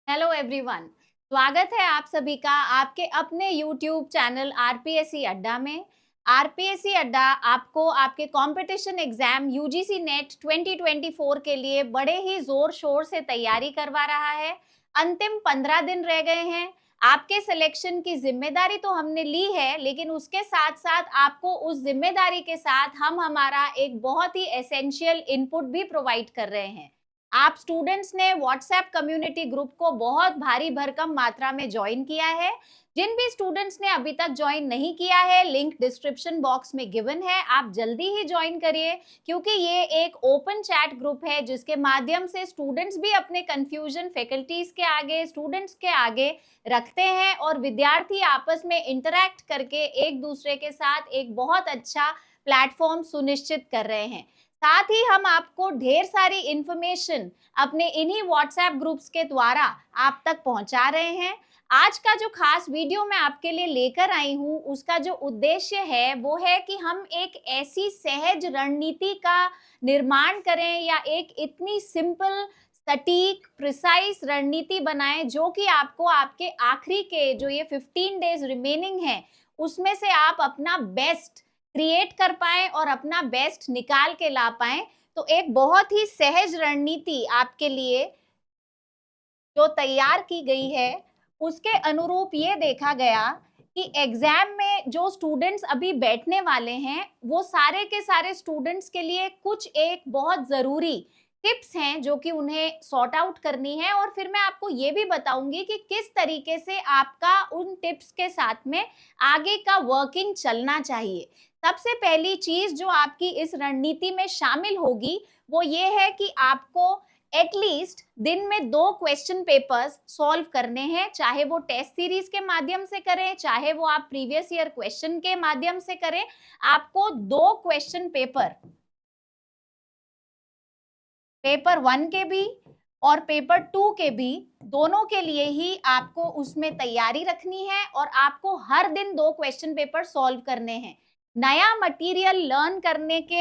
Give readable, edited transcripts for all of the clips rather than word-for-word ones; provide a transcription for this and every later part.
Hello everyone. स्वागत है आप सभी का आपके अपने यूट्यूब चैनल आरपीएससी अड्डा में। आरपीएससी अड्डा आपको आपके कंपटीशन एग्जाम यूजीसी नेट 2024 के लिए बड़े ही जोर शोर से तैयारी करवा रहा है। अंतिम 15 दिन रह गए हैं। आपके सिलेक्शन की जिम्मेदारी तो हमने ली है, लेकिन उसके साथ साथ आपको उस जिम्मेदारी के साथ हम हमारा एक बहुत ही एसेंशियल इनपुट भी प्रोवाइड कर रहे हैं। आप स्टूडेंट्स ने व्हाट्सएप कम्युनिटी ग्रुप को बहुत भारी भरकम मात्रा में ज्वाइन किया है। जिन भी स्टूडेंट्स ने अभी तक ज्वाइन नहीं किया है, लिंक डिस्क्रिप्शन बॉक्स में गिवन है, आप जल्दी ही ज्वाइन करिए, क्योंकि ये एक ओपन चैट ग्रुप है जिसके माध्यम से स्टूडेंट्स भी अपने कंफ्यूजन फैकल्टीज के आगे, स्टूडेंट्स के आगे रखते हैं और विद्यार्थी आपस में इंटरैक्ट करके एक दूसरे के साथ एक बहुत अच्छा प्लेटफॉर्म सुनिश्चित कर रहे हैं। साथ ही हम आपको ढेर सारी इंफॉर्मेशन अपने इन्हीं व्हाट्सएप ग्रुप्स के द्वारा आप तक पहुंचा रहे हैं। आज का जो खास वीडियो मैं आपके लिए लेकर आई हूं, उसका जो उद्देश्य है वो है कि हम एक ऐसी सहज रणनीति का निर्माण करें या एक इतनी सिंपल, सटीक, प्रिसाइज रणनीति बनाएं जो कि आपको आपके आखिरी के जो ये 15 डेज रिमेनिंग है उसमें से आप अपना बेस्ट क्रिएट कर पाए और अपना बेस्ट निकाल के ला पाए। तो एक बहुत ही सहज रणनीति आपके लिए जो तैयार की गई है, उसके अनुरूप ये देखा गया कि एग्जाम में जो स्टूडेंट्स अभी बैठने वाले हैं वो सारे के सारे स्टूडेंट्स के लिए कुछ एक बहुत जरूरी टिप्स हैं जो कि उन्हें सॉर्ट आउट करनी है, और फिर मैं आपको ये भी बताऊंगी कि किस तरीके से आपका उन टिप्स के साथ में आगे का वर्किंग चलना चाहिए। सबसे पहली चीज जो आपकी इस रणनीति में शामिल होगी वो ये है कि आपको एटलीस्ट दिन में 2 क्वेश्चन पेपर्स सॉल्व करने हैं, चाहे वो टेस्ट सीरीज के माध्यम से करें, चाहे वो आप प्रीवियस ईयर क्वेश्चन के माध्यम से करें। आपको 2 क्वेश्चन पेपर 1 के भी और पेपर 2 के भी, दोनों के लिए ही आपको उसमें तैयारी रखनी है और आपको हर दिन 2 क्वेश्चन पेपर सॉल्व करने हैं। नया मटेरियल लर्न करने के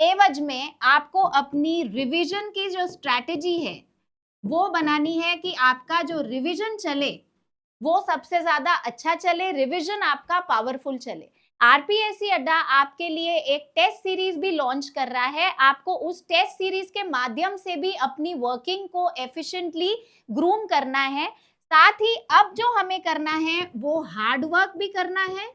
एवज में आपको अपनी रिवीजन की जो स्ट्रैटेजी है वो बनानी है कि आपका जो रिवीजन चले वो सबसे ज्यादा अच्छा चले, रिवीजन आपका पावरफुल चले। आरपीएससी अड्डा आपके लिए एक टेस्ट सीरीज भी लॉन्च कर रहा है। आपको उस टेस्ट सीरीज के माध्यम से भी अपनी वर्किंग को एफिशिएंटली ग्रूम करना है। साथ ही अब जो हमें करना है वो हार्ड वर्क भी करना है,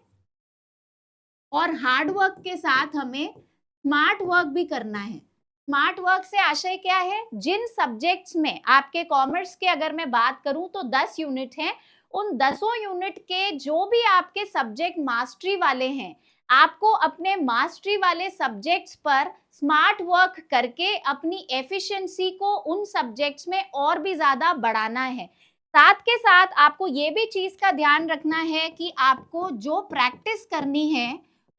और हार्ड वर्क के साथ हमें स्मार्ट वर्क भी करना है। स्मार्ट वर्क से आशय क्या है? जिन सब्जेक्ट्स में आपके कॉमर्स के अगर मैं बात करूं तो 10 यूनिट हैं, उन 10 यूनिट के जो भी आपके सब्जेक्ट मास्टरी वाले हैं, आपको अपने मास्टरी वाले सब्जेक्ट्स पर स्मार्ट वर्क करके अपनी एफिशिएंसी को उन सब्जेक्ट्स में और भी ज्यादा बढ़ाना है। साथ के साथ आपको ये भी चीज का ध्यान रखना है कि आपको जो प्रैक्टिस करनी है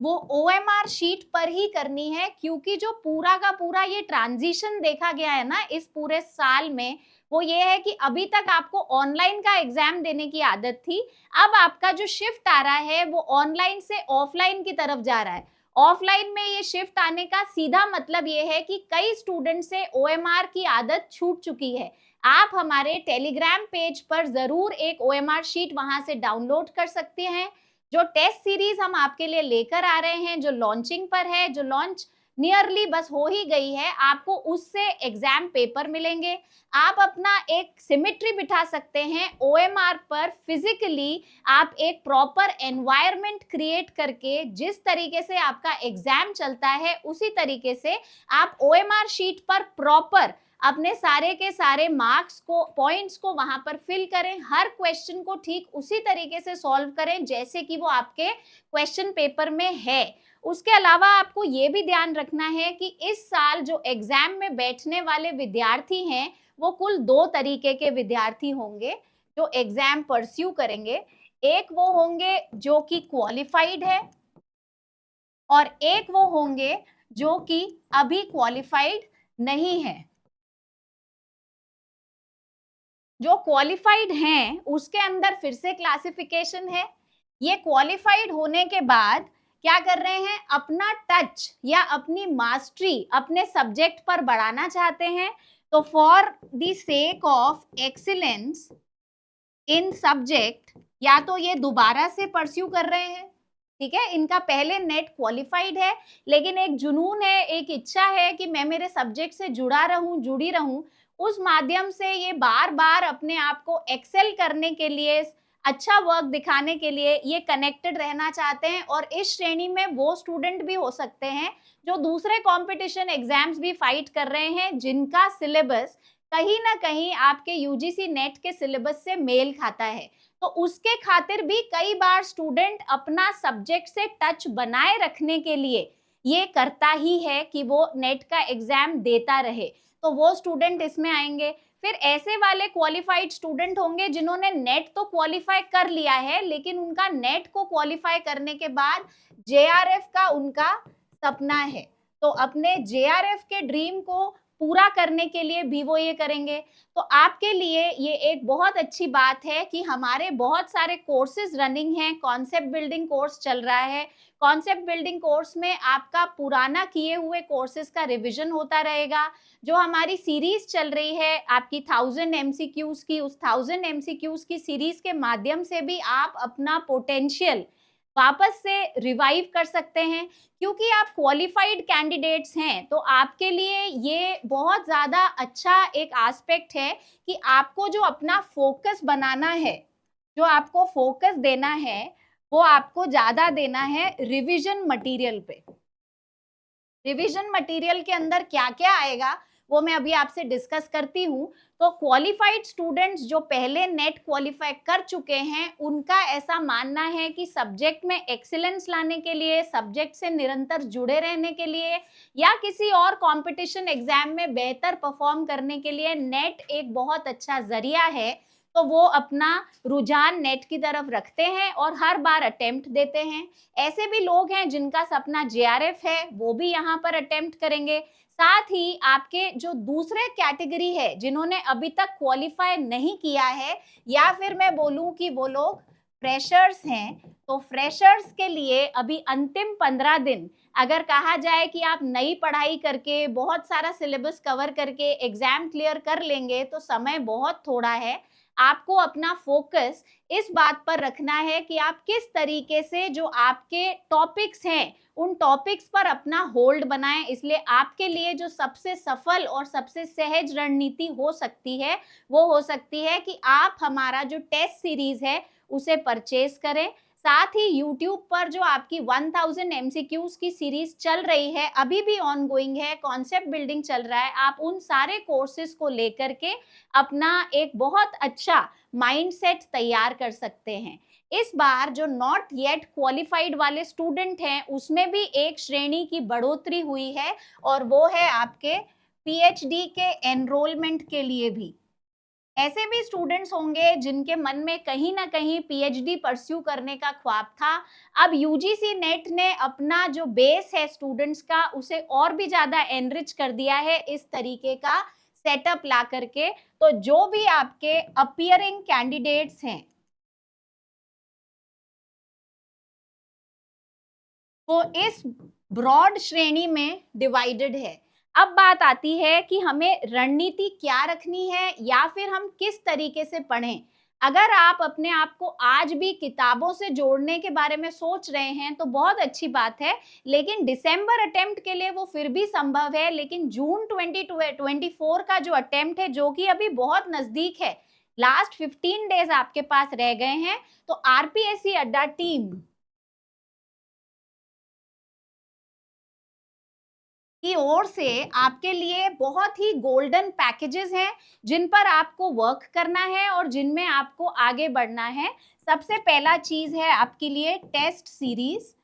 वो ओएमआर शीट पर ही करनी है, क्योंकि जो पूरा का पूरा ये ट्रांजिशन देखा गया है ना इस पूरे साल में, वो ये है कि अभी तक आपको ऑनलाइन का एग्जाम देने की आदत थी। अब आपका जो शिफ्ट आ रहा है वो ऑनलाइन से ऑफलाइन की तरफ जा रहा है। ऑफलाइन में ये शिफ्ट आने का सीधा मतलब ये है कि कई स्टूडेंट से ओएमआर की आदत छूट चुकी है। आप हमारे टेलीग्राम पेज पर जरूर एक ओएमआर शीट वहां से डाउनलोड कर सकते हैं। जो टेस्ट सीरीज हम आपके लिए लेकर आ रहे हैं, जो लॉन्चिंग पर है, जो लॉन्च नियरली बस हो ही गई है, आपको उससे एग्जाम पेपर मिलेंगे। आप अपना एक सिमेट्री बिठा सकते हैं ओएमआर पर। फिजिकली आप एक प्रॉपर एनवायरनमेंट क्रिएट करके जिस तरीके से आपका एग्जाम चलता है उसी तरीके से आप ओएमआर शीट पर प्रॉपर अपने सारे के सारे मार्क्स को, पॉइंट्स को वहां पर फिल करें। हर क्वेश्चन को ठीक उसी तरीके से सॉल्व करें जैसे कि वो आपके क्वेश्चन पेपर में है। उसके अलावा आपको ये भी ध्यान रखना है कि इस साल जो एग्जाम में बैठने वाले विद्यार्थी हैं वो कुल 2 तरीके के विद्यार्थी होंगे जो एग्जाम परस्यू करेंगे। एक वो होंगे जो कि क्वालिफाइड है, और एक वो होंगे जो कि अभी क्वालिफाइड नहीं है। जो क्वालिफाइड हैं उसके अंदर फिर से क्लासिफिकेशन है। ये क्वालिफाइड होने के बाद क्या कर रहे हैं? अपना टच या अपनी मास्टरी अपने सब्जेक्ट पर बढ़ाना चाहते हैं। तो for the sake of excellence in subject, या तो ये दोबारा से परस्यू कर रहे हैं, ठीक है, इनका पहले नेट क्वालिफाइड है, लेकिन एक जुनून है, एक इच्छा है कि मैं मेरे सब्जेक्ट से जुड़ी रहूं, उस माध्यम से ये बार बार अपने आप को एक्सेल करने के लिए, अच्छा वर्क दिखाने के लिए ये कनेक्टेड रहना चाहते हैं। और इस श्रेणी में वो स्टूडेंट भी हो सकते हैं जो दूसरे कंपटीशन एग्जाम्स भी फाइट कर रहे हैं, जिनका सिलेबस कहीं ना कहीं आपके यूजीसी नेट के सिलेबस से मेल खाता है। तो उसके खातिर भी कई बार स्टूडेंट अपना सब्जेक्ट से टच बनाए रखने के लिए ये करता ही है कि वो नेट का एग्जाम देता रहे, तो वो स्टूडेंट इसमें आएंगे। फिर ऐसे वाले क्वालिफाइड स्टूडेंट होंगे जिन्होंने नेट तो क्वालिफाई कर लिया है, लेकिन उनका नेट को क्वालिफाई करने के बाद जेआरएफ का उनका सपना है, तो अपने जेआरएफ के ड्रीम को पूरा करने के लिए भी वो ये करेंगे। तो आपके लिए ये एक बहुत अच्छी बात है कि हमारे बहुत सारे कोर्सेज रनिंग हैं, कॉन्सेप्ट बिल्डिंग कोर्स चल रहा है। कॉन्सेप्ट बिल्डिंग कोर्स में आपका पुराना किए हुए कोर्सेज का रिवीजन होता रहेगा। जो हमारी सीरीज चल रही है आपकी 1000 एमसीक्यूज की, उस 1000 एमसीक्यूज की सीरीज के माध्यम से भी आप अपना पोटेंशियल वापस से रिवाइव कर सकते हैं। क्योंकि आप क्वालिफाइड कैंडिडेट्स हैं, तो आपके लिए ये बहुत ज़्यादा अच्छा एक एस्पेक्ट है कि आपको जो अपना फोकस बनाना है, जो आपको फोकस देना है, वो आपको ज़्यादा देना है रिवीजन मटेरियल पे। रिवीजन मटेरियल के अंदर क्या क्या आएगा वो मैं अभी आपसे डिस्कस करती हूँ। तो क्वालिफाइड स्टूडेंट्स जो पहले नेट क्वालिफाई कर चुके हैं, उनका ऐसा मानना है कि सब्जेक्ट में एक्सीलेंस लाने के लिए, सब्जेक्ट से निरंतर जुड़े रहने के लिए, या किसी और कंपटीशन एग्जाम में बेहतर परफॉर्म करने के लिए नेट एक बहुत अच्छा जरिया है। तो वो अपना रुझान नेट की तरफ रखते हैं और हर बार अटेम्प्ट देते हैं। ऐसे भी लोग हैं जिनका सपना जेआरएफ है, वो भी यहाँ पर अटेम्प्ट करेंगे। साथ ही आपके जो दूसरे कैटेगरी है जिन्होंने अभी तक क्वालिफाई नहीं किया है, या फिर मैं बोलूं कि वो लोग फ्रेशर्स हैं, तो फ्रेशर्स के लिए अभी अंतिम 15 दिन अगर कहा जाए कि आप नई पढ़ाई करके बहुत सारा सिलेबस कवर करके एग्जाम क्लियर कर लेंगे, तो समय बहुत थोड़ा है। आपको अपना फोकस इस बात पर रखना है कि आप किस तरीके से जो आपके टॉपिक्स हैं उन टॉपिक्स पर अपना होल्ड बनाएं। इसलिए आपके लिए जो सबसे सफल और सबसे सहज रणनीति हो सकती है, वो हो सकती है कि आप हमारा जो टेस्ट सीरीज है उसे परचेज करें। साथ ही YouTube पर जो आपकी 1000 MCQs की सीरीज चल रही है, अभी भी ऑनगोइंग है, कॉन्सेप्ट बिल्डिंग चल रहा है, आप उन सारे कोर्सेज को लेकर के अपना एक बहुत अच्छा माइंडसेट तैयार कर सकते हैं। इस बार जो नॉट येट क्वालिफाइड वाले स्टूडेंट हैं, उसमें भी एक श्रेणी की बढ़ोतरी हुई है, और वो है आपके पीएचडी के एनरोलमेंट के लिए भी। ऐसे भी स्टूडेंट्स होंगे जिनके मन में कहीं ना कहीं पीएचडी परस्यू करने का ख्वाब था। अब यूजीसी नेट ने अपना जो बेस है स्टूडेंट्स का, उसे और भी ज्यादा एनरिच कर दिया है इस तरीके का सेटअप ला करके। तो जो भी आपके अपियरिंग कैंडिडेट्स हैं, वो इस ब्रॉड श्रेणी में डिवाइडेड है। अब बात आती है कि हमें रणनीति क्या रखनी है, या फिर हम किस तरीके से पढ़ें। अगर आप अपने आप को आज भी किताबों से जोड़ने के बारे में सोच रहे हैं तो बहुत अच्छी बात है, लेकिन दिसंबर अटेम्प्ट के लिए वो फिर भी संभव है। लेकिन जून 2024 का जो अटेम्प्ट है, जो कि अभी बहुत नजदीक है, लास्ट 15 डेज आपके पास रह गए हैं, तो आरपीएससी अड्डा टीम की ओर से आपके लिए बहुत ही गोल्डन पैकेजेस हैं जिन पर आपको वर्क करना है और जिनमें आपको आगे बढ़ना है। सबसे पहला चीज है आपके लिए टेस्ट सीरीज।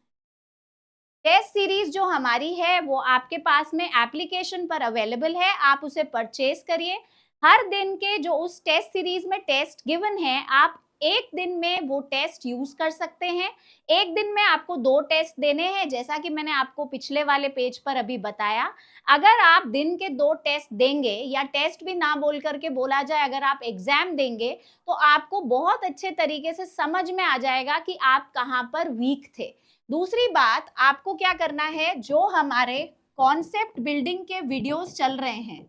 टेस्ट सीरीज जो हमारी है वो आपके पास में एप्लीकेशन पर अवेलेबल है, आप उसे परचेज करिए। हर दिन के जो उस टेस्ट सीरीज में टेस्ट गिवन है, आप एक दिन में वो टेस्ट यूज कर सकते हैं। एक दिन में आपको 2 टेस्ट देने हैं, जैसा कि मैंने आपको पिछले वाले पेज पर अभी बताया। अगर आप दिन के 2 टेस्ट देंगे, या टेस्ट भी ना बोल करके बोला जाए, अगर आप एग्जाम देंगे, तो आपको बहुत अच्छे तरीके से समझ में आ जाएगा कि आप कहाँ पर वीक थे। दूसरी बात, आपको क्या करना है, जो हमारे कॉन्सेप्ट बिल्डिंग के वीडियोस चल रहे हैं,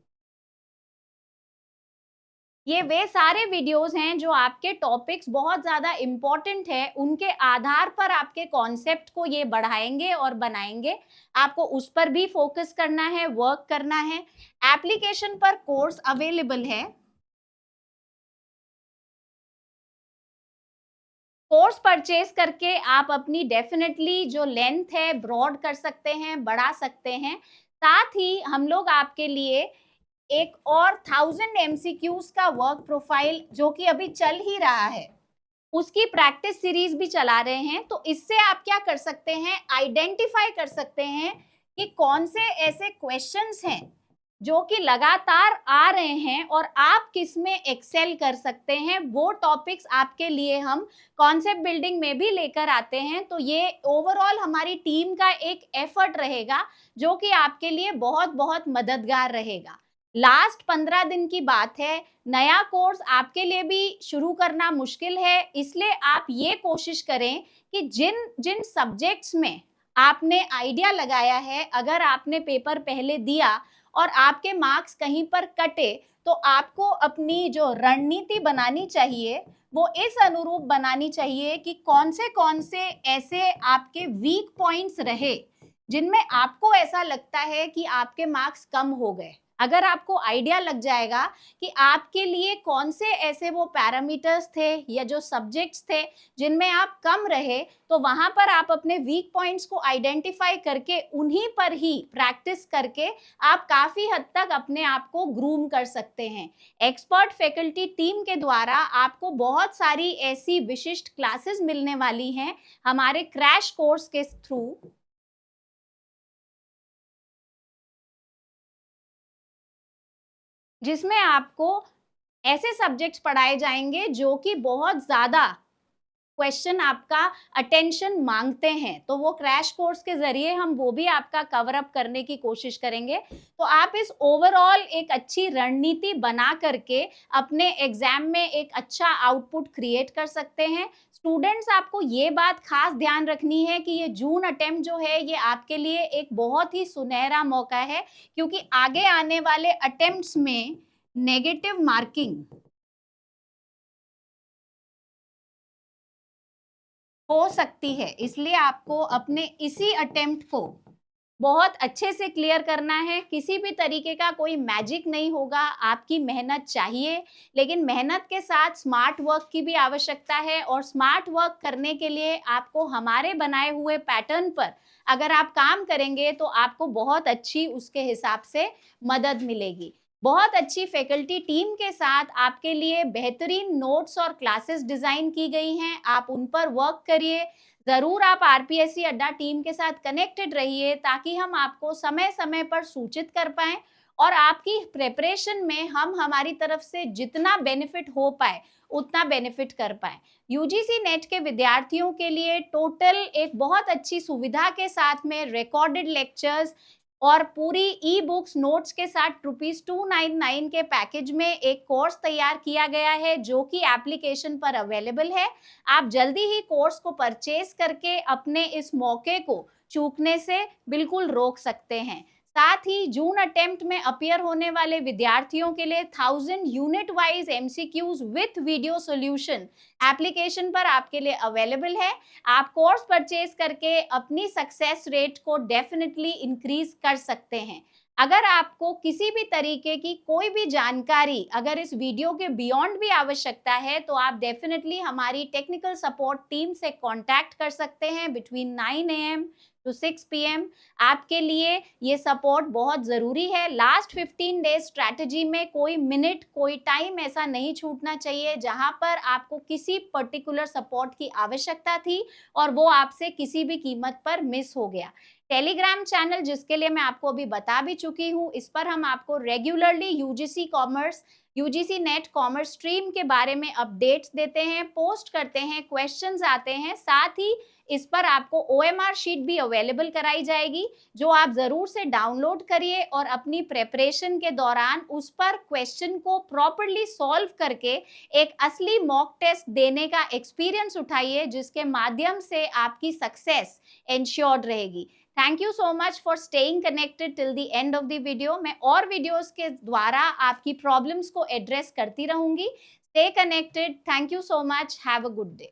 ये वे सारे वीडियोस हैं जो आपके टॉपिक्स बहुत ज़्यादा इम्पोर्टेंट है, उनके आधार पर आपके कॉन्सेप्ट को ये बढ़ाएंगे और बनाएंगे। आपको उस पर भी फोकस करना है, वर्क करना है। एप्लीकेशन पर कोर्स अवेलेबल है। कोर्स परचेज करके आप अपनी डेफिनेटली जो लेंथ है ब्रॉड कर सकते हैं, बढ़ा सकते हैं। साथ ही हम लोग आपके लिए एक और 1000 एमसीक्यूज का वर्क प्रोफाइल जो कि अभी चल ही रहा है, उसकी प्रैक्टिस सीरीज भी चला रहे हैं। तो इससे आप क्या कर सकते हैं, आइडेंटिफाई कर सकते हैं कि कौन से ऐसे क्वेश्चंस हैं जो कि लगातार आ रहे हैं और आप किस में एक्सेल कर सकते हैं। वो टॉपिक्स आपके लिए हम कॉन्सेप्ट बिल्डिंग में भी लेकर आते हैं। तो ये ओवरऑल हमारी टीम का एक एफर्ट रहेगा जो कि आपके लिए बहुत बहुत मददगार रहेगा। लास्ट 15 दिन की बात है, नया कोर्स आपके लिए भी शुरू करना मुश्किल है, इसलिए आप ये कोशिश करें कि जिन जिन सब्जेक्ट्स में आपने आइडिया लगाया है, अगर आपने पेपर पहले दिया और आपके मार्क्स कहीं पर कटे, तो आपको अपनी जो रणनीति बनानी चाहिए वो इस अनुरूप बनानी चाहिए कि कौन से ऐसे आपके वीक पॉइंट्स रहे जिनमें आपको ऐसा लगता है कि आपके मार्क्स कम हो गए। अगर आपको आइडिया लग जाएगा कि आपके लिए कौन से ऐसे वो पैरामीटर्स थे या जो सब्जेक्ट्स थे जिनमें आप कम रहे, तो वहां पर आप अपने वीक पॉइंट्स को आइडेंटिफाई करके उन्हीं पर ही प्रैक्टिस करके आप काफी हद तक अपने आप को ग्रूम कर सकते हैं। एक्सपर्ट फैकल्टी टीम के द्वारा आपको बहुत सारी ऐसी विशिष्ट क्लासेस मिलने वाली हैं हमारे क्रैश कोर्स के थ्रू, जिसमें आपको ऐसे सब्जेक्ट्स पढ़ाए जाएंगे जो कि बहुत ज्यादा क्वेश्चन आपका अटेंशन मांगते हैं। तो वो क्रैश कोर्स के जरिए हम वो भी आपका कवर अप करने की कोशिश करेंगे। तो आप इस ओवरऑल एक अच्छी रणनीति बना करके अपने एग्जाम में एक अच्छा आउटपुट क्रिएट कर सकते हैं। स्टूडेंट्स, आपको ये बात खास ध्यान रखनी है कि ये जून अटेम्प्ट जो है ये आपके लिए एक बहुत ही सुनहरा मौका है, क्योंकि आगे आने वाले अटेम्प्ट्स में नेगेटिव मार्किंग हो सकती है। इसलिए आपको अपने इसी अटेम्प्ट को बहुत अच्छे से क्लियर करना है। किसी भी तरीके का कोई मैजिक नहीं होगा, आपकी मेहनत चाहिए, लेकिन मेहनत के साथ स्मार्ट वर्क की भी आवश्यकता है। और स्मार्ट वर्क करने के लिए आपको हमारे बनाए हुए पैटर्न पर अगर आप काम करेंगे तो आपको बहुत अच्छी उसके हिसाब से मदद मिलेगी। बहुत अच्छी फैकल्टी टीम के साथ आपके लिए बेहतरीन नोट्स और क्लासेस डिजाइन की गई हैं, आप उन पर वर्क करिए। जरूर आप आरपीएससी अड्डा टीम के साथ कनेक्टेड रहिए ताकि हम आपको समय समय पर सूचित कर पाएं और आपकी प्रिपरेशन में हम हमारी तरफ से जितना बेनिफिट हो पाए उतना बेनिफिट कर पाए। यूजीसी नेट के विद्यार्थियों के लिए टोटल एक बहुत अच्छी सुविधा के साथ में रिकॉर्डेड लेक्चर्स और पूरी ई बुक्स नोट्स के साथ ₹299 के पैकेज में एक कोर्स तैयार किया गया है जो कि एप्लीकेशन पर अवेलेबल है। आप जल्दी ही कोर्स को परचेज करके अपने इस मौके को चूकने से बिल्कुल रोक सकते हैं। साथ ही जून अटेम्प्ट में अपीयर होने वाले विद्यार्थियों के लिए 1000 unit wise MCQs with video solution application पर आपके लिए अवेलेबल है। आप कोर्स परचेज करके अपनी सक्सेस रेट को डेफिनेटली इंक्रीज कर सकते हैं। अगर आपको किसी भी तरीके की कोई भी जानकारी अगर इस वीडियो के बियॉन्ड भी आवश्यकता है तो आप डेफिनेटली हमारी टेक्निकल सपोर्ट टीम से कांटेक्ट कर सकते हैं बिटवीन 9 AM टू 6 PM। आपके लिए ये सपोर्ट बहुत ज़रूरी है। लास्ट 15 डेज स्ट्रैटेजी में कोई मिनट कोई टाइम ऐसा नहीं छूटना चाहिए जहां पर आपको किसी पर्टिकुलर सपोर्ट की आवश्यकता थी और वो आपसे किसी भी कीमत पर मिस हो गया। टेलीग्राम चैनल जिसके लिए मैं आपको अभी बता भी चुकी हूँ, इस पर हम आपको regularly UGC commerce, UGC net commerce stream के बारे में अपडेट्स देते हैं, पोस्ट करते हैं, क्वेश्चंस आते हैं। साथ ही इस पर आपको ओएमआर शीट भी अवेलेबल कराई जाएगी जो आप जरूर से डाउनलोड करिए और अपनी प्रेपरेशन के दौरान उस पर क्वेश्चन को प्रॉपरली सॉल्व करके एक असली मॉक टेस्ट देने का एक्सपीरियंस उठाइए जिसके माध्यम से आपकी सक्सेस एंश्योर्ड रहेगी। Thank you so much for staying connected till the end of the video. मैं और वीडियोस के द्वारा आपकी प्रॉब्लम्स को एड्रेस करती रहूंगी। Stay connected. Thank you so much. Have a good day.